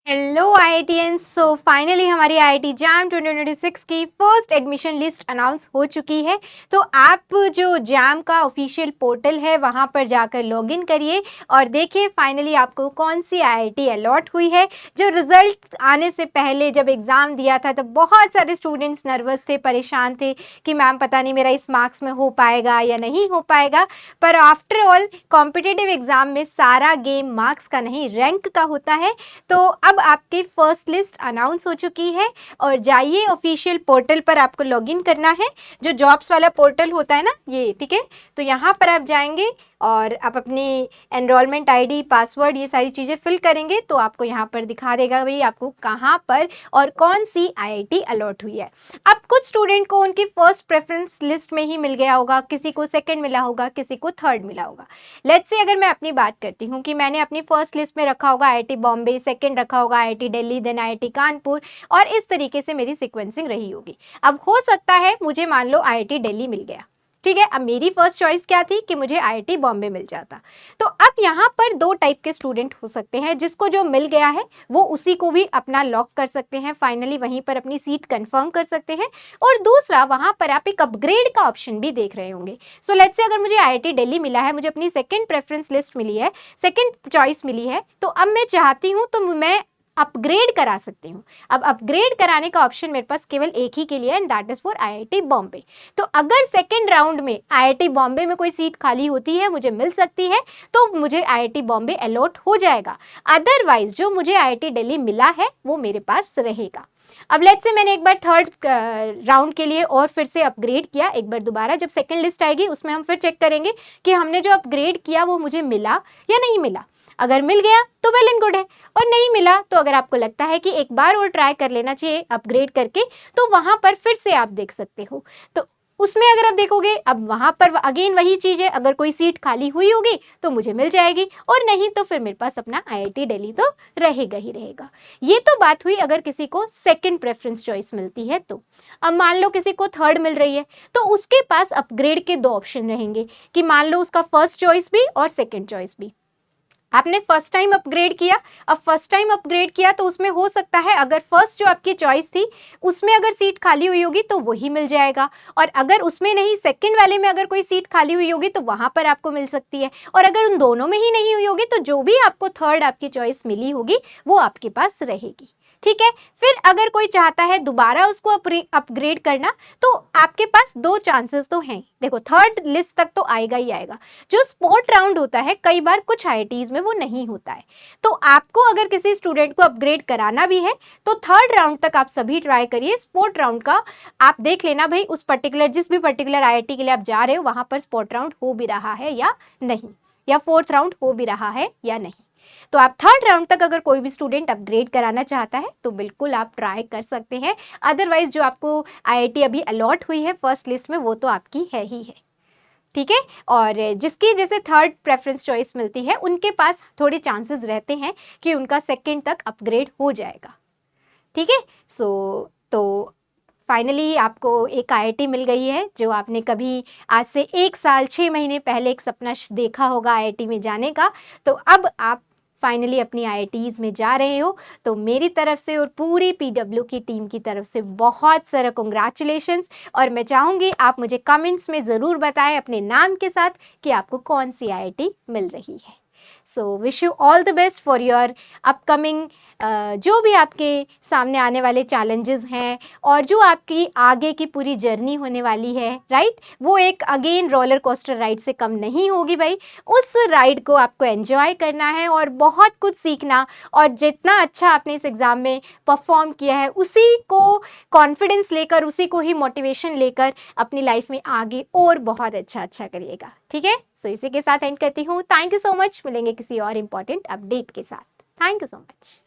Hello IITians. So finally हमारी IIT jam 2026 की first admission list announce हो चुकी है। तो आप जो जैम का ऑफिशियल पोर्टल है वहां पर जाकर लॉगिन करिए और देखिए फाइनली आपको कौन सी आईआईटी अलॉट हुई है। जो रिजल्ट आने से पहले जब एग्ज़ाम दिया था तो बहुत सारे स्टूडेंट्स नर्वस थे, परेशान थे कि मैम पता नहीं मेरा इस मार्क्स में हो पाएगा या नहीं हो पाएगा। पर आफ्टर ऑल कॉम्पिटिटिव एग्ज़ाम में सारा गेम मार्क्स का नहीं, रैंक का होता है। तो अब आपकी फर्स्ट लिस्ट अनाउंस हो चुकी है और जाइए ऑफिशियल पोर्टल पर आपको लॉगिन करना है। जो जॉब्स वाला पोर्टल होता है ना ये, ठीक है। तो यहाँ पर आप जाएंगे और आप अपनी एनरोलमेंट आईडी, पासवर्ड, ये सारी चीज़ें फिल करेंगे तो आपको यहाँ पर दिखा देगा भाई आपको कहाँ पर और कौन सी आईआईटी अलॉट हुई है। अब कुछ स्टूडेंट को उनकी फर्स्ट प्रेफरेंस लिस्ट में ही मिल गया होगा, किसी को सेकंड मिला होगा, किसी को थर्ड मिला होगा। लेट्स से अगर मैं अपनी बात करती हूँ कि मैंने अपनी फर्स्ट लिस्ट में रखा होगा आईआईटी बॉम्बे, सेकंड रखा होगा IIT Delhi, then IIT Kanpur, और इस तरीके से मेरी सीक्वेंसिंग रही होगी। अब हो सकता है मुझे मान लो आईआईटी दिल्ली मिल गया, ठीक है। अब मेरी फर्स्ट चॉइस क्या थी कि मुझे आईआईटी बॉम्बे मिल जाता। तो अब यहाँ पर दो टाइप के स्टूडेंट हो सकते हैं। जिसको जो मिल गया है वो उसी को भी अपना लॉक कर सकते हैं, फाइनली वहीं पर अपनी सीट कंफर्म कर सकते हैं। और दूसरा, वहाँ पर आप एक अपग्रेड का ऑप्शन भी देख रहे होंगे। सो लेट्स से अगर मुझे आईआईटी दिल्ली मिला है, मुझे अपनी सेकंड प्रेफरेंस लिस्ट मिली है, सेकंड चॉइस मिली है, तो अब मैं चाहती हूँ तो मैं अपग्रेड करा सकती हूँ। अब अपग्रेड कराने का ऑप्शन मेरे पास केवल एक ही के लिए है, and that is for IIT Bombay. तो अगर सेकेंड राउंड में आईआईटी बॉम्बे में कोई सीट खाली होती है, मुझे मिल सकती है, तो मुझे आईआईटी बॉम्बे अलॉट हो जाएगा। अदरवाइज जो मुझे आईआईटी दिल्ली मिला है वो मेरे पास रहेगा। अब लेट्स से मैंने एक बार थर्ड राउंड के लिए और फिर से अपग्रेड किया, एक बार दोबारा जब सेकंड लिस्ट आएगी उसमें हम फिर चेक करेंगे कि हमने जो अपग्रेड किया वो मुझे मिला या नहीं मिला। अगर मिल गया तो वेल एंड गुड है, और नहीं मिला तो अगर आपको लगता है कि एक बार और ट्राई कर लेना चाहिए अपग्रेड करके, तो वहां पर फिर से आप देख सकते हो। तो उसमें अगर आप देखोगे, अब वहां पर अगेन वही चीज है, अगर कोई सीट खाली हुई होगी तो मुझे मिल जाएगी, और नहीं तो फिर मेरे पास अपना आईआईटी दिल्ली तो रहेगा ही रहेगा। ये तो बात हुई अगर किसी को सेकंड प्रेफरेंस चॉइस मिलती है तो। अब मान लो किसी को थर्ड मिल रही है, तो उसके पास अपग्रेड के दो ऑप्शन रहेंगे कि मान लो उसका फर्स्ट चॉइस भी और सेकंड चॉइस भी। आपने फर्स्ट टाइम अपग्रेड किया, अब फर्स्ट टाइम अपग्रेड किया तो उसमें हो सकता है अगर फर्स्ट जो आपकी चॉइस थी उसमें अगर सीट खाली हुई होगी तो वही मिल जाएगा, और अगर उसमें नहीं, सेकंड वाले में अगर कोई सीट खाली हुई होगी तो वहां पर आपको मिल सकती है, और अगर उन दोनों में ही नहीं हुई होगी तो जो भी आपको थर्ड आपकी चॉइस मिली होगी वो आपके पास रहेगी, ठीक है। फिर अगर कोई चाहता है दोबारा उसको अपग्रेड करना, तो आपके पास दो चांसेस तो हैं। देखो, थर्ड लिस्ट तक तो आएगा ही आएगा। जो स्पॉट राउंड होता है कई बार कुछ आईआईटीज में वो नहीं होता है, तो आपको अगर किसी स्टूडेंट को अपग्रेड कराना भी है तो थर्ड राउंड तक आप सभी ट्राई करिए। स्पॉट राउंड का आप देख लेना भाई, उस पर्टिकुलर जिस भी पर्टिकुलर आईआईटी के लिए आप जा रहे हो वहां पर स्पॉट राउंड हो भी रहा है या नहीं, या फोर्थ राउंड हो भी रहा है या नहीं। तो आप थर्ड राउंड तक अगर कोई भी स्टूडेंट अपग्रेड कराना चाहता है तो बिल्कुल आप ट्राई कर सकते हैं। अदरवाइज जो आपको आईआईटी अभी अलॉट हुई है फर्स्ट लिस्ट में वो तो आपकी है ही है, ठीक है। और जिसकी जैसे थर्ड प्रेफरेंस चॉइस मिलती है उनके पास थोड़े चांसेस रहते हैं कि उनका सेकंड तक अपग्रेड हो जाएगा, ठीक है। तो फाइनली आपको एक आईआईटी मिल गई है जो आपने कभी आज से 1 साल 6 महीने पहले एक सपना देखा होगा आईआईटी में जाने का। तो अब आप फाइनली अपनी आईआईटीज में जा रहे हो। तो मेरी तरफ से और पूरी पीडब्ल्यू की टीम की तरफ से बहुत सारा कॉन्ग्रेचुलेशंस, और मैं चाहूँगी आप मुझे कमेंट्स में ज़रूर बताएं अपने नाम के साथ कि आपको कौन सी आईआईटी मिल रही है। So wish you all the best for your upcoming, जो भी आपके सामने आने वाले चैलेंजेस हैं और जो आपकी आगे की पूरी जर्नी होने वाली है, राइट, वो एक अगेन रोलर कोस्टर राइड से कम नहीं होगी भाई। उस राइड को आपको एंजॉय करना है और बहुत कुछ सीखना, और जितना अच्छा आपने इस एग्ज़ाम में परफॉर्म किया है उसी को कॉन्फिडेंस लेकर, उसी को ही मोटिवेशन लेकर अपनी लाइफ में आगे और बहुत अच्छा करिएगा, ठीक है। सो इसी के साथ एंड करती हूँ। थैंक यू सो मच, मिलेंगे किसी और इम्पॉर्टेंट अपडेट के साथ। Thank you so much.